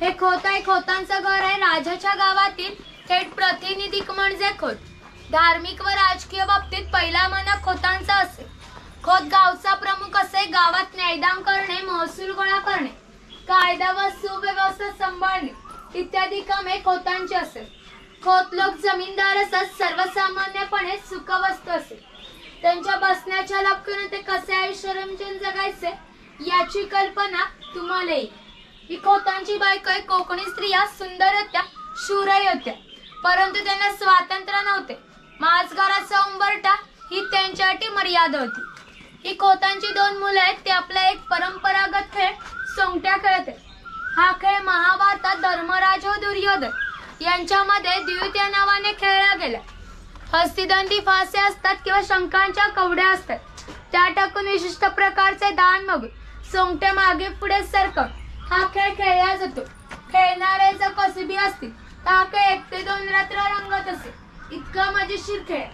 हे खोत आहे, खोतांचं घर आहे राजाच्या गावातील थेट प्रतिनिधिक म्हणजे खोत. धार्मिक व राजकीय बाबतीत पहिला मानक खोतांचा असे. खोत गावचा प्रमुख असे. गावात न्यायदान करणे, महसूल गोळा करणे, कायदा व सुव्यवस्था सांभाळणे इत्यादी कामे खोतांची असे. खोत लोक जमीनदार असतात. सर्वसामान्यपणे सुखवस्तू असे. त्यांच्या बसण्याच्या लपकून ते कसे आयुष्य जगायचे याची कल्पना तुम्हाला येईल. ही खोतांची बायको कोकणी स्त्रिया सुंदर होत्या, शूरही होत्या, परंतु त्यांना स्वातंत्र्य नव्हते. माजघराचा उंबरठा ही त्यांच्यासाठी मर्यादा होती. ही खोतांची 2 मुलं आहेत. ते आपला एक परंपरागत खेळ सोंगट्या खेळते. हा खेळ महाभारतात धर्मराज व दुर्योधन यांच्यामध्ये द्यूत या नावाने खेळला गेला. हस्तिदंडी फासे असतात किंवा शंखांच्या कवड्या असतात. त्या टाकून विशिष्ट प्रकारचे दान मग सोंगट्या मागे पुढे सरकवून हा खेळ खेळला जातो. खेळणारे जर कसबी असतील तर हा खेळ 1 ते 2 रात्र रंगत असे. इतका मजेशीर खेळ.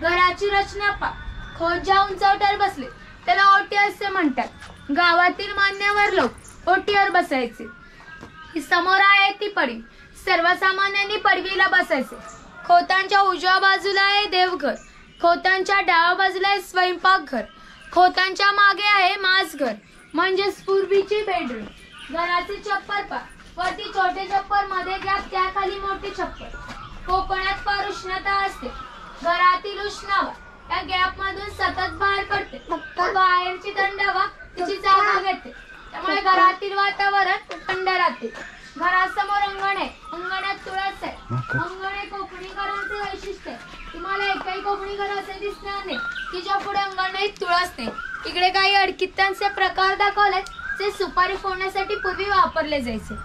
घराची रचना पा. खोत ज्या उंचवट्यावर बसले त्याला ओटी असे म्हणतात. गावातील मान्यवर लोक ओटीवर बसायचे. ही समोर आहे ती पडवी. सर्वसामान्यांनी पडवीला बसायचे. खोतांच्या उजव्या बाजूला आहे देवघर. खोतांच्या डाव्या बाजूला आहे स्वयंपाकघर. खोतांच्या मागे आहे माजघर म्हणजेच पूर्वीची बेडरूम. घराचे छप्पर पा. वरती छोटे छप्पर, मध्ये गॅप, त्याखाली मोठी छप्पर. कोकणात फार उष्णता असते. घरातील उष्ण हवा या गॅप मधून सतत बाहेर पडते. बाहेरची थंड हवा तिची जागा घेते. त्यामुळे घरातील वातावरण थंड राहते. घरासमोर अंगण आहे. अंगणात तुळस आहे. अंगण हे कोकणी घरांचे वैशिष्ट्य आहे. तुम्हाला एकही कोकणी घर असे दिसणार नाही की ज्या पुढे अंगण नाही, तुळस नाही. इकडे काही अडकित्यांचे प्रकार दाखवले जे सुपारी फोडण्यासाठी पूर्वी वापरले जायचे.